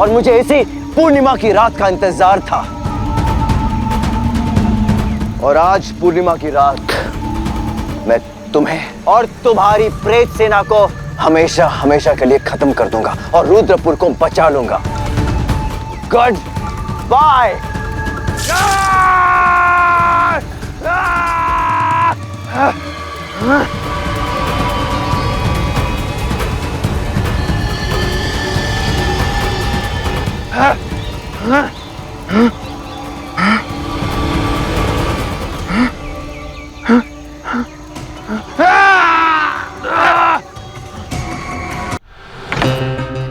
और मुझे इसी पूर्णिमा की रात का इंतजार था। और आज पूर्णिमा की रात मैं तुम्हें और तुम्हारी प्रेत सेना को हमेशा हमेशा के लिए खत्म कर दूंगा और रुद्रपुर को बचा लूंगा। Good bye.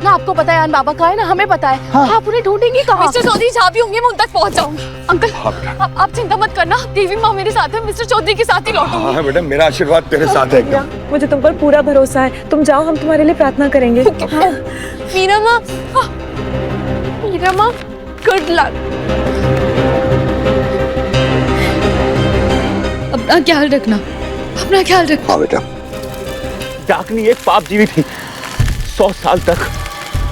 ना आपको पता है बाबा कहाँ है ना हमें पता है। हाँ। आप उन्हें ढूंढेंगी कहाँ? मिस्टर चौधरी जहाँ भी होंगे मैं उन तक पहुँच जाऊंगी। अंकल आप चिंता मत करना, देवी माँ मेरे साथ है, मिस्टर चौधरी के साथ ही लौटूंगी। हाँ बेटा, मेरा आशीर्वाद तेरे साथ है एकदम। मुझे तुम पर पूरा भरोसा है, तुम जाओ, हम तुम्हारे लिए प्रार्थना करेंगे। मीरा माँ, मीरा माँ, गुड लक। अपना ख्याल रखना, अपना ख्याल रखना। हाँ बेटा। डाकनी एक पाप जीवी थी। 100 साल तक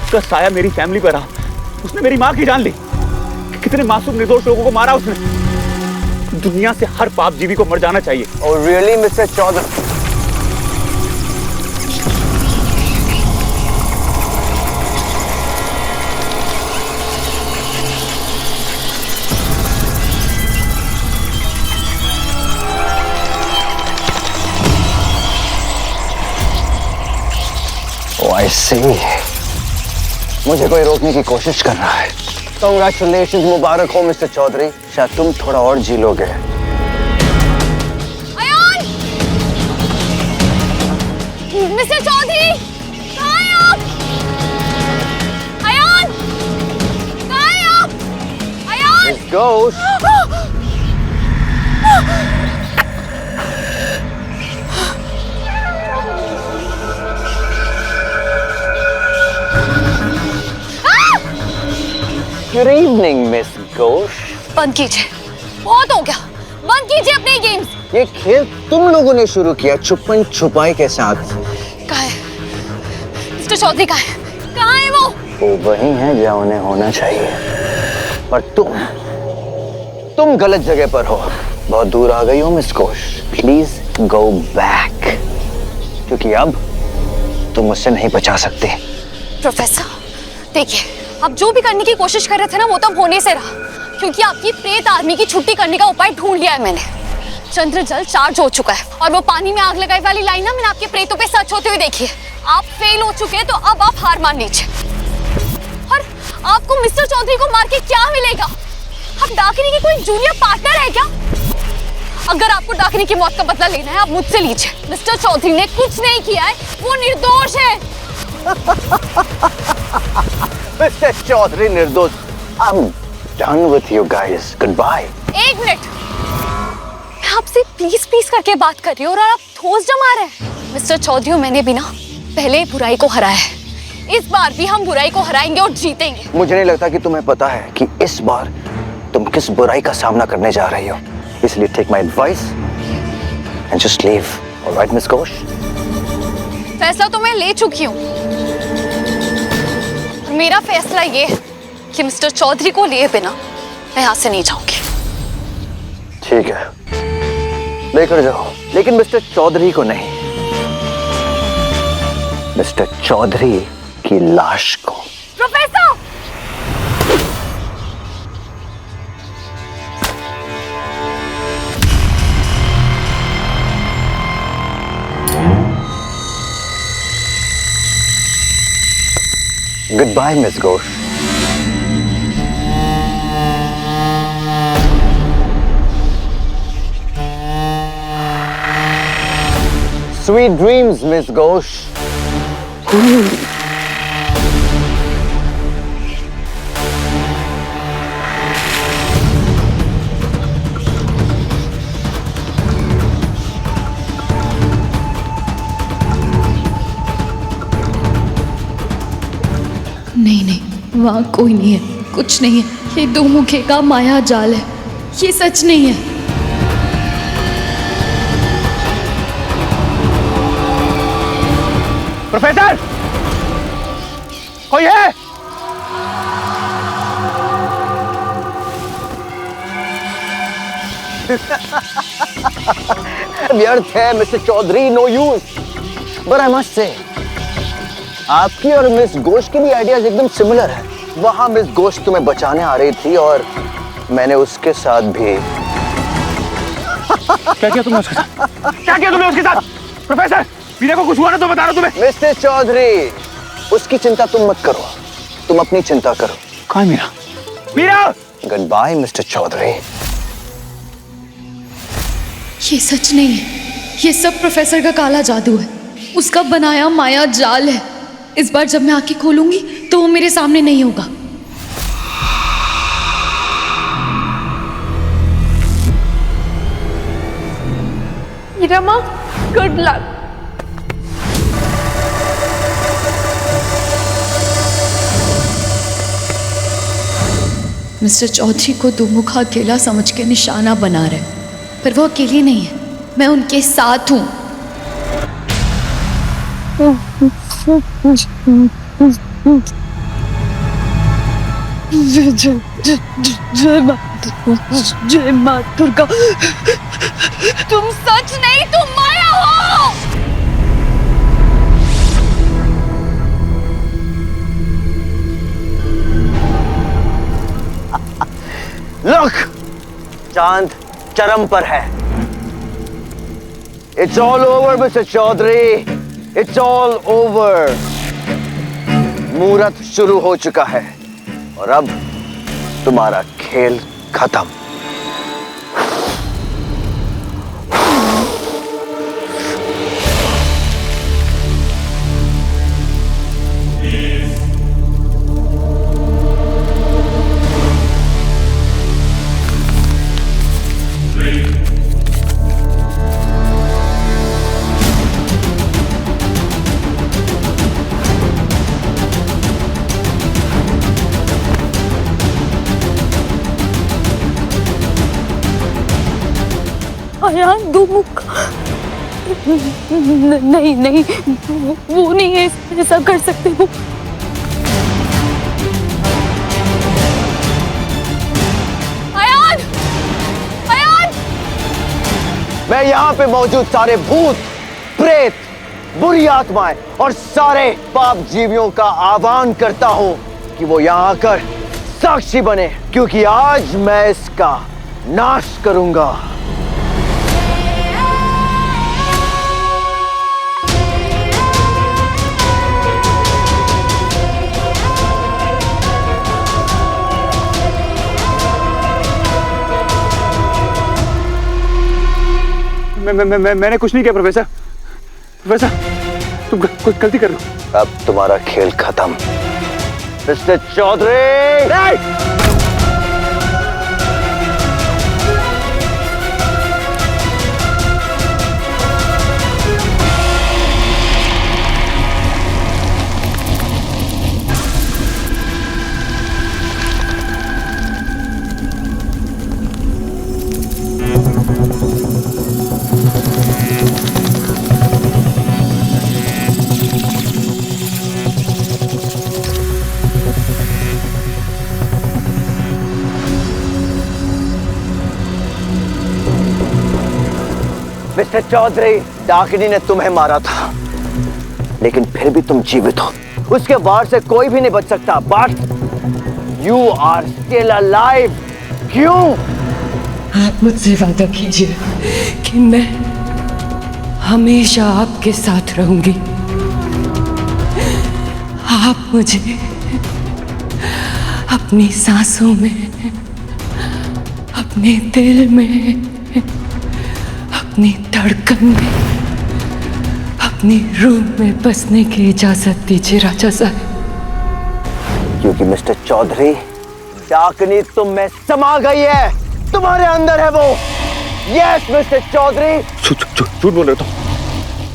उसका साया मेरी फैमिली पर रहा। उसने मेरी माँ की जान ली। कितने मासूम निर्दोष लोगों को मारा उसने। दुनिया से हर पाप जीवी को मर जाना चाहिए। और really mister Chaudhary, I see. मुझे कोई रोकने की कोशिश कर रहा है। Congratulations, मुबारक हो मिस्टर चौधरी, शायद तुम थोड़ा और जी लोगे। अयान! मिस्टर चौधरी, कहाँ हैं आप? अयान! कहाँ हैं आप? Ayan! Miss Ghosh! Good evening, Miss Ghosh. बंद कीजिए, बहुत हो गया। बंद कीजिए अपने गेम्स। ये खेल तुम लोगों ने शुरू किया छुपन छुपाई के साथ। कहाँ है? मिस्टर चौधरी कहाँ है? कहाँ है वो? वो वही है जहाँ उन्हें होना चाहिए। पर तुम गलत जगह पर हो। बहुत दूर आ गई हो miss Ghosh. Please go back, क्योंकि अब तुम मुझसे नहीं बचा सकते। प्रोफेसर, देखिए, आप जो भी करने की कोशिश कर रहे थे ना, वो तो होने से रहा, क्योंकि आपकी प्रेत आर्मी की छुट्टी करने का उपाय ढूंढ लिया है मैंने। चंद्र जल चार्ज हो चुका है और वो पानी में आग लगाई वाली लाइन ना मैंने आपके प्रेतों पे सच होते हुए देखी है। आप फेल हो चुके हैं, तो अब आप हार मान लीजिए। और आपको मिस्टर चौधरी को मार के क्या मिलेगा? आप डाकिनी की कोई जूनियर पार्टनर है क्या? अगर आपको डाकिनी की मौत का बदला लेना है, आप मुझसे लीजिए। मिस्टर चौधरी ने कुछ नहीं किया है, वो निर्दोष है। मिस्टर चौधरी निर्दोष। I'm done with you guys. Goodbye. एक मिनट, मैं आपसे प्लीज करके बात कर रही हूँ और आप ठोस जमा रहे हैं। मिस्टर चौधरी, मैंने भी ना पहले बुराई को हराया है। इस बार भी हम बुराई को हराएंगे और जीतेंगे। मुझे नहीं लगता कि तुम्हें पता है कि इस बार तुम किस बुराई का सामना करने जा रही हो। इसलिए take my advice and just leave. All right, Miss Ghosh? फैसला तो मैं ले चुकी हूँ। मेरा फैसला ये है कि मिस्टर चौधरी को लिए बिना मैं यहाँ से नहीं जाऊंगी। ठीक है, लेकर जाओ, लेकिन मिस्टर चौधरी को नहीं, मिस्टर चौधरी की लाश को। Professor! Goodbye, Miss Ghosh. Sweet dreams, Miss Ghosh. नहीं, वहाँ कोई नहीं है, कुछ नहीं है। ये दो मुखे का माया जाल है, ये सच नहीं है। प्रोफेसर, कोई है? व्यर्थ है mister Chaudhary, no use. But I must say आपकी और मिस घोष की भी आइडियाज एकदम सिमिलर है। वहां मिस घोष तुम्हें बचाने आ रही थी और मैंने उसके साथ भी। क्या किया तुमने उसके साथ? क्या किया तुमने उसके साथ? प्रोफेसर, मीरा को कुछ हुआ ना तो बता रहा तुम्हें। मिस्टर चौधरी, उसकी चिंता तुम मत करो, तुम अपनी चिंता करो। कहाँ है Meera? Meera! Good bye mister Chaudhary. ये सच नहीं है, ये सब प्रोफेसर का काला जादू है, उसका बनाया माया जाल है। इस बार जब मैं आंखें खोलूंगी तो वो मेरे सामने नहीं होगा। मीरा माँ, गुड लक। मिस्टर चौधरी को दुमुखा अकेला समझ के निशाना बना रहे, पर वो अकेले नहीं है, मैं उनके साथ हूँ। जय माँ दुर्गा। तुम सच नहीं, तुम माया हो। लुक, चांद चरम पर है। It's all over mister Chaudhary, it's all over. मुहूर्त शुरू हो चुका है और अब तुम्हारा खेल खत्म। अयान दुमुख। नहीं नहीं, वो नहीं है, ऐसा कर सकते वो। अयान! अयान! मैं यहाँ पे मौजूद सारे भूत, प्रेत, बुरी आत्माएं और सारे पाप जीवियों का आह्वान करता हूँ कि वो यहाँ आकर साक्षी बने, क्योंकि आज मैं इसका नाश करूंगा। मैंने कुछ नहीं किया प्रोफेसर। प्रोफेसर, तुम कुछ गलती कर रहे हो। अब तुम्हारा खेल खत्म मिस्टर चौधरी। मिस्टर चौधरी, डाकिनी ने तुम्हें मारा था, लेकिन फिर भी तुम जीवित हो। उसके वार से कोई भी नहीं बच सकता, but you are still alive. क्यों? आप मुझसे वादा कीजिए कि मैं हमेशा आपके साथ रहूंगी। आप मुझे अपनी सांसों में, अपने दिल में, अपनी धड़कन में, अपनी रूह में बसने की इजाजत दीजिए राजा साहब। क्योंकि मिस्टर चौधरी, डाकिनी तुम में समा गई है, तुम्हारे अंदर है वो। Yes mister Chaudhary. झूठ बोल रहे हो तुम,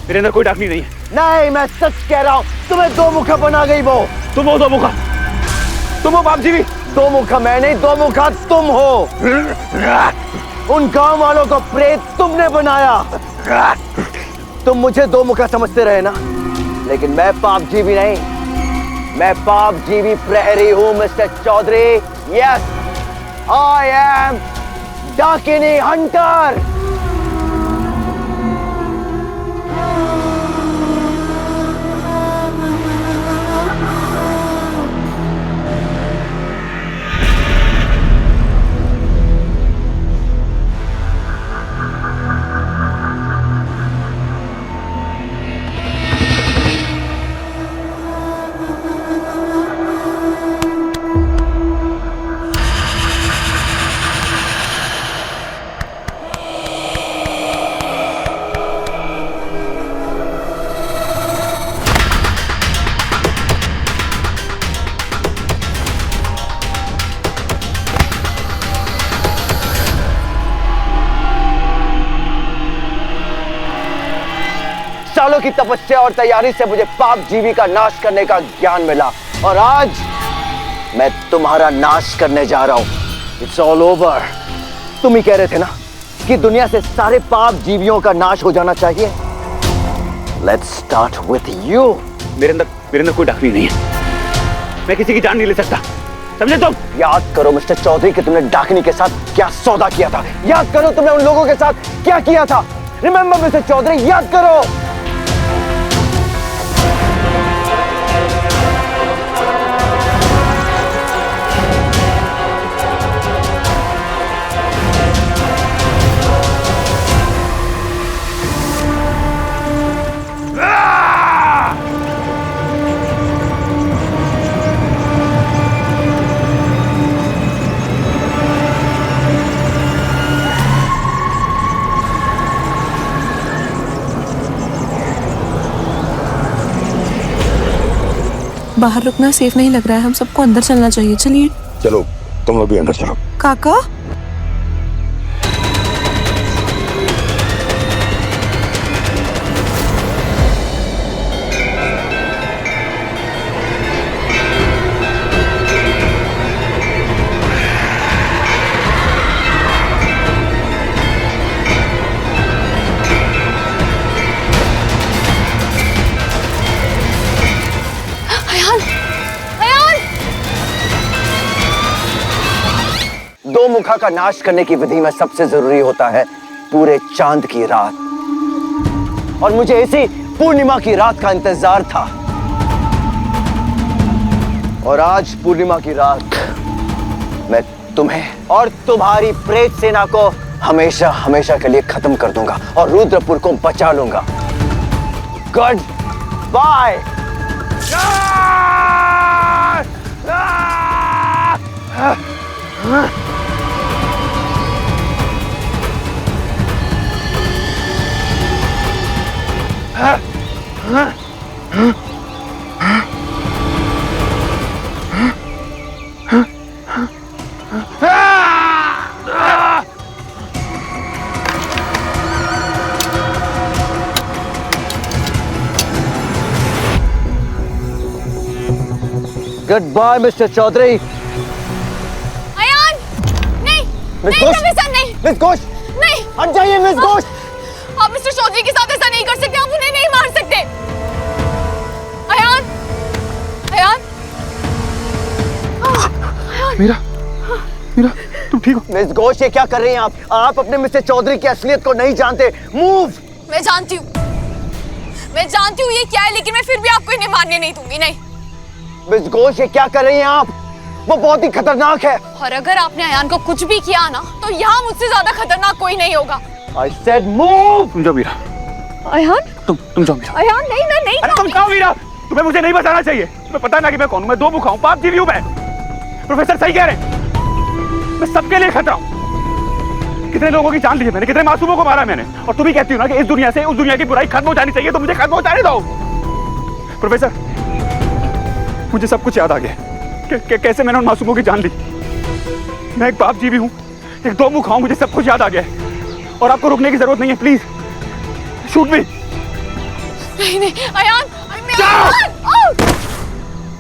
मेरे अंदर कोई डाकनी नहीं है। नहीं, मैं सच कह रहा हूँ, तुम्हें दो मुखा बना गई वो। तुम हो दो मुखा, तुम हो बाप जी भी। दो मुखा मैं नहीं, दो मुखा तुम हो। उन गांव वालों को प्रेत तुमने बनाया। तुम मुझे दो मुखा समझते रहे ना, लेकिन मैं पाप जीवी नहीं, मैं पाप जीवी प्रहरी हूं mister Chaudhary. Yes, I am dakini hunter. सालों की तपस्या और तैयारी से मुझे पाप जीवी का नाश करने का ज्ञान मिला और आज मैं तुम्हारा नाश करने जा रहा हूं। It's all over. तुम ही कह रहे थे ना कि दुनिया से सारे पाप जीवियों का नाश हो जाना चाहिए। Let's start with you. मेरे अंदर कोई डाकनी नहीं है। मैं किसी की जान नहीं ले सकता, समझे तुम? याद करो मिस्टर चौधरी कि तुमने डाकनी के साथ क्या सौदा किया था। याद करो तुमने उन लोगों के साथ क्या किया था। रिमेंबर मिस्टर चौधरी, याद करो। बाहर रुकना सेफ नहीं लग रहा है, हम सबको अंदर चलना चाहिए। चलिए। चलो तुम लोग भी अंदर चलो। काका दो मुखा का नाश करने की विधि में सबसे जरूरी होता है पूरे चांद की रात, और मुझे इसी पूर्णिमा की रात का इंतजार था। और आज पूर्णिमा की रात मैं तुम्हें और तुम्हारी प्रेत सेना को हमेशा हमेशा के लिए खत्म कर दूंगा और रुद्रपुर को बचा लूंगा। Good bye. Good bye mister Chaudhary. Ayaan, नहीं, मिस नहीं घोष, प्रोफेसर, नहीं, मिस घोष, नहीं, हट जाइए मिस घोष। आप मिस्टर चौधरी के साथ ऐसा नहीं कर सकते, आप उन्हें नहीं मार सकते। अयान, अयान, मीरा, तुम ठीक हो? मिस घोष, ये क्या कर रही हैं आप? आप अपने मिस्टर चौधरी की असलियत को नहीं जानते। मूव। मैं जानती हूँ ये क्या है, लेकिन मैं फिर भी आपको इन्हें मारने नहीं दूंगी, नहीं। मिस घोष, ये क्या कर रही हैं आप? वो बहुत ही खतरनाक है। और अगर आपने अयान को कुछ भी किया ना, तो यहाँ मुझसे ज्यादा खतरनाक कोई नहीं होगा। I said move। तुम जाओ मीरा। अयान, तुम जाओ मीरा। अयान, नहीं, मैं नहीं। अरे तुम जाओ मीरा, तुम्हें मुझे नहीं बताना चाहिए। तुम्हें पता ना कि मैं कौन हूँ। मैं दो मुखा हूँ, पाप जीवी हूँ मैं। प्रोफेसर सही कह रहे हैं, मैं सबके लिए खतरा हूँ। कितने लोगों की जान ली है मैंने, कितने मासूमों को मारा मैंने। और तुम ही कहती हो ना कि इस दुनिया से उस दुनिया की बुराई खत्म हो जानी चाहिए, तो मुझे खत्म हो जाने दो। प्रोफेसर, मुझे सब कुछ याद आ गया कि कैसे मैंने उन मासूमों की जान ली। मैं एक पाप जीवी हूँ, एक दो मुखा हूँ, मुझे सब कुछ याद आ गया है। और आपको रुकने की जरूरत नहीं है, प्लीज शूट मी। नहीं, अयान,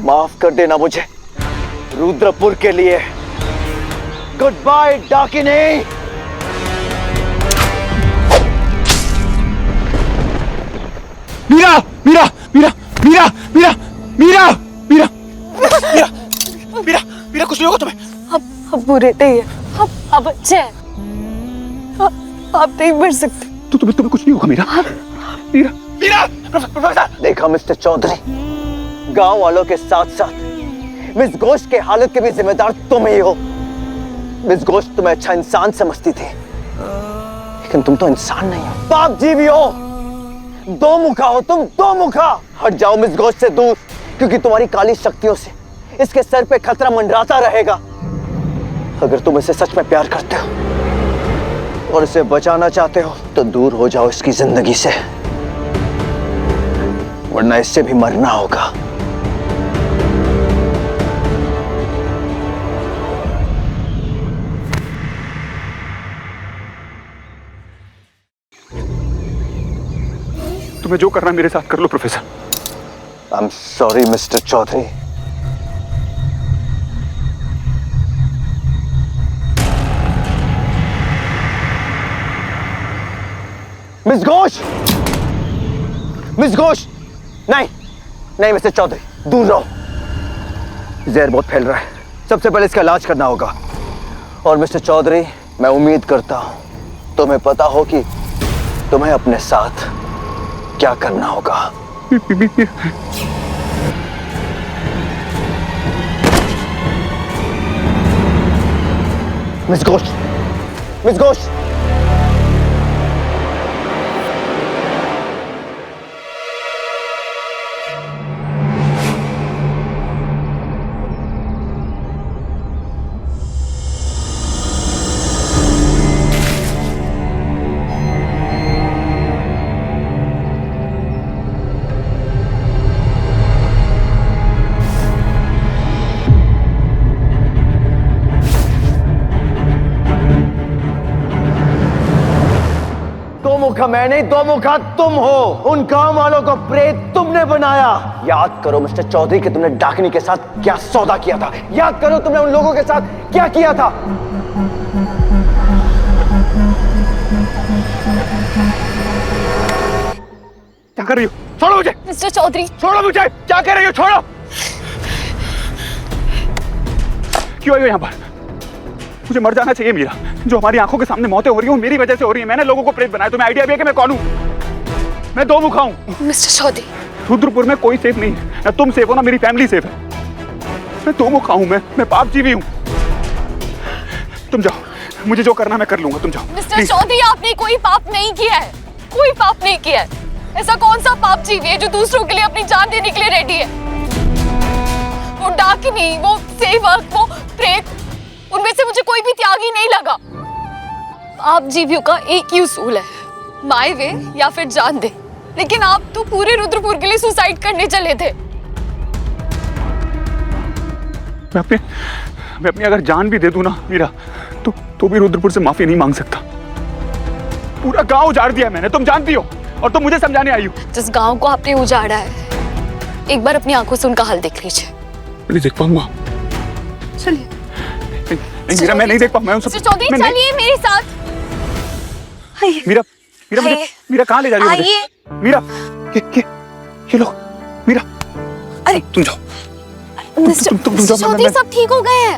माफ कर देना मुझे रुद्रपुर के लिए। Good bye Dakini. मीरा, मीरा, मीरा, मीरा, मीरा, मीरा, मीरा, मीरा, मीरा, मीरा, कुछ नहीं होगा तुम्हें। अब बुरे थे ये। अब अच्छे हैं। आप नहीं मर सकते। तो तुम्हें कुछ नहीं होगा मीरा। मीरा मीरा प्रोफेसर। देखा मिस्टर चौधरी, गांव वालों के साथ साथ मिस घोष के हालत के भी जिम्मेदार तुम ही हो। मिस घोष तुम्हें अच्छा इंसान समझती थी, लेकिन तुम तो इंसान नहीं हो, पाप जीवी हो। दो मुखा हो तुम, दो मुखा। हट जाओ मिस घोष से दूर, क्योंकि तुम्हारी काली शक्तियों से इसके सर पे खतरा मंडराता रहेगा। अगर तुम इसे सच में प्यार करते हो और इसे बचाना चाहते हो तो दूर हो जाओ इसकी जिंदगी से, वरना इससे भी मरना होगा। तुम्हें जो करना मेरे साथ कर लो professor. I am sorry mister Chaudhary. Miss Ghosh, miss Ghosh, नहीं नहीं मिस्टर चौधरी, दूर रहो। जहर बहुत फैल रहा है, सबसे पहले इसका इलाज करना होगा। और मिस्टर चौधरी, मैं उम्मीद करता हूं तुम्हें पता हो कि तुम्हें अपने साथ क्या करना होगा। मिस घोष, मिस घोष, मुखा मैं नहीं, दो मुखा तुम हो। उन गांव वालों को प्रेत तुमने बनाया। याद करो मिस्टर चौधरी कि तुमने डाकनी के साथ क्या सौदा किया था। याद करो तुमने उन लोगों के साथ क्या किया था। क्या कर रही हो? छोड़ो मुझे। मिस्टर चौधरी, छोड़ो मुझे। क्या कर रही हो? छोड़ो। क्यों आई हो यहाँ पर? मुझे मर जाना चाहिए मीरा। जो हमारी आंखों के सामने मौतें हो रही हैं वो मेरी वजह से हो रही है। मैंने लोगों को प्रेत बनाया। तुम्हें आइडिया भी है कि मैं कौन हूँ? मैं दो मुखा हूँ। मिस्टर चौधरी, रुद्रपुर में कोई सेफ नहीं है। ना तुम सेफ हो ना मेरी फैमिली सेफ है। मैं दो मुखा हूँ। मैं पाप जीवी हूँ। तुम जाओ, मुझे जो करना मैं कर लूंगा। तुम जाओ। मिस्टर चौधरी, आपने कोई पाप नहीं किया है। कोई पाप नहीं किया है। ऐसा कौन सा पाप जीवी है जो दूसरों के लिए अपनी जान देने के लिए रेडी है? वो डाकिनी, वो सेवक, वो प्रेत, उनमें से मुझे कोई भी त्यागी नहीं लगा। आप जीवियों का एक ही उसूल है, माय वे या फिर जान दे। लेकिन आप तो पूरे रुद्रपुर के लिए सुसाइड करने चले थे। मैं अपनी अगर जान भी दे दूं ना मीरा, तो भी रुद्रपुर से माफी नहीं मांग सकता। पूरा गांव उजाड़ दिया मैंने, तुम जानती हो, और तुम मुझे समझाने आई हो। जिस गांव को आपने उजाड़ा है, एक बार अपनी आंखों से उनका हाल देख लीजिए। नहीं देख पाऊंगा। चलिए। नहीं मीरा, मैं नहीं देख पाऊंगा। चौधरी, चलिए मेरे साथ। मीरा, मीरा कहाँ ले जा रही हो मुझे? मीरा, ये लो, मीरा। अरे तुम जाओ। मिस्टर चौधरी, सब ठीक हो गए हैं।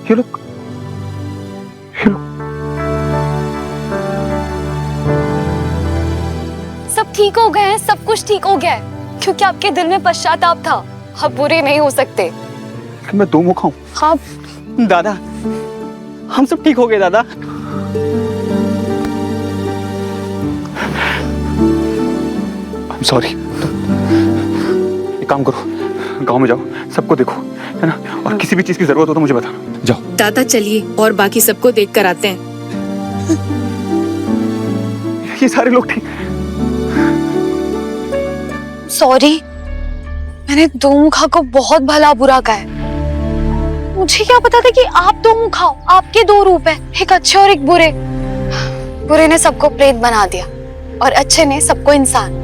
ये लो। सब ठीक हो गए हैं, सब कुछ ठीक हो गया है, क्योंकि आपके दिल में पश्चाताप था। आप बुरे नहीं हो सकते। मैं दो मुखा हूँ। हाँ दादा, हम सब ठीक हो गए दादा। I'm sorry। एक काम करो, गांव में जाओ, सबको देखो, है ना? और किसी भी चीज की जरूरत हो तो मुझे बताना। जाओ। दादा चलिए, और बाकी सबको देख कर आते हैं। ये सारे लोग ठीक। सॉरी, मैंने दो मुखा को बहुत भला बुरा कहा है। मुझे क्या पता था कि आप दो मुखा हो। आपके दो रूप हैं, एक अच्छे और एक बुरे। बुरे ने सबको प्रेत बना दिया और अच्छे ने सबको इंसान।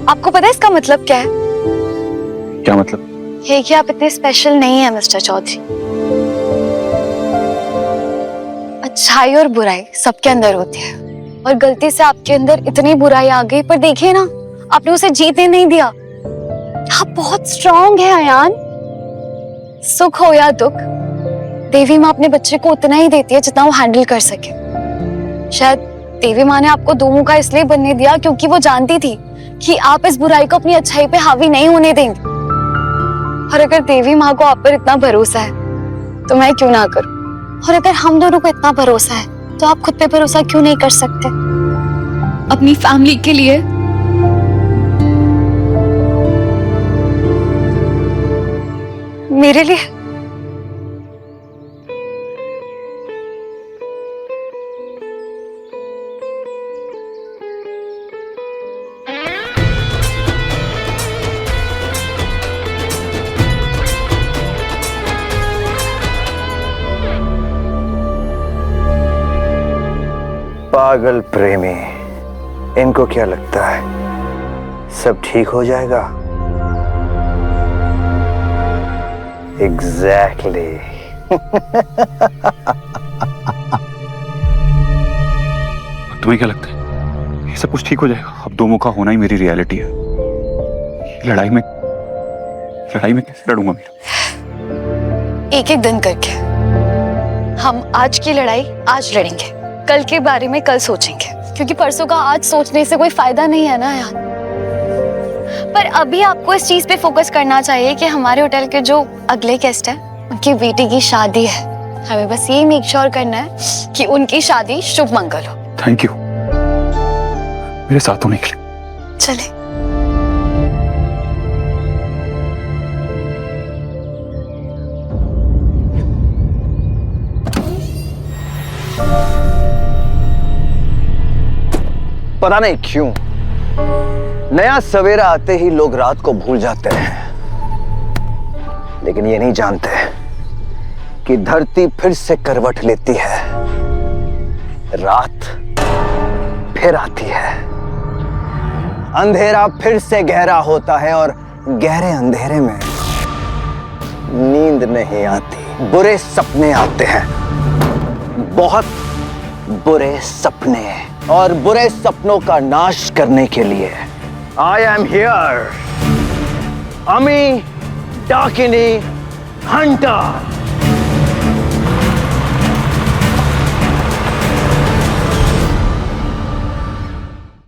आपको पता है इसका मतलब क्या है? क्या मतलब? ये कि आप इतने स्पेशल नहीं है मिस्टर चौधरी। अच्छाई और बुराई सबके अंदर होती है, और गलती से आपके अंदर इतनी बुराई आ गई, पर देखिए ना, आपने उसे जीतने नहीं दिया। आप बहुत स्ट्रांग है अयान। सुख हो या दुख, देवी माँ अपने बच्चे को उतना ही देती है जितना वो हैंडल कर सके। शायद देवी माँ ने आपको दो मुंह का इसलिए बनने दिया क्योंकि वो जानती थी कि आप इस बुराई को अपनी अच्छाई पे हावी नहीं होने देंगे। और अगर देवी माँ को आप पर इतना भरोसा है तो मैं क्यों ना करूं? और अगर हम दोनों को इतना भरोसा है तो आप खुद पे भरोसा क्यों नहीं कर सकते? अपनी फैमिली के लिए। मेरे लिए। पागल प्रेमी, इनको क्या लगता है सब ठीक हो जाएगा? एग्जैक्टली। तुम्हें क्या लगता है ये सब कुछ ठीक हो जाएगा? अब दो मुखा होना ही मेरी रियलिटी है। लड़ाई में कैसे लड़ूंगा मेरा? एक एक दिन करके। हम आज की लड़ाई आज लड़ेंगे, कल के बारे में कल सोचेंगे, क्योंकि परसों का आज सोचने से कोई फायदा नहीं है ना यार। पर अभी आपको इस चीज पे फोकस करना चाहिए कि हमारे होटल के जो अगले गेस्ट हैं उनकी बेटी की शादी है। हमें बस ये मेक श्योर करना है कि उनकी शादी शुभ मंगल हो। थैंक यू मेरे साथ होने के लिए। चले। पता नहीं क्यों नया सवेरा आते ही लोग रात को भूल जाते हैं, लेकिन ये नहीं जानते कि धरती फिर से करवट लेती है, रात फिर आती है, अंधेरा फिर से गहरा होता है और गहरे अंधेरे में नींद नहीं आती, बुरे सपने आते हैं, बहुत बुरे सपने। और बुरे सपनों का नाश करने के लिए आई एम हियर, अमी डाकिनी हंटर।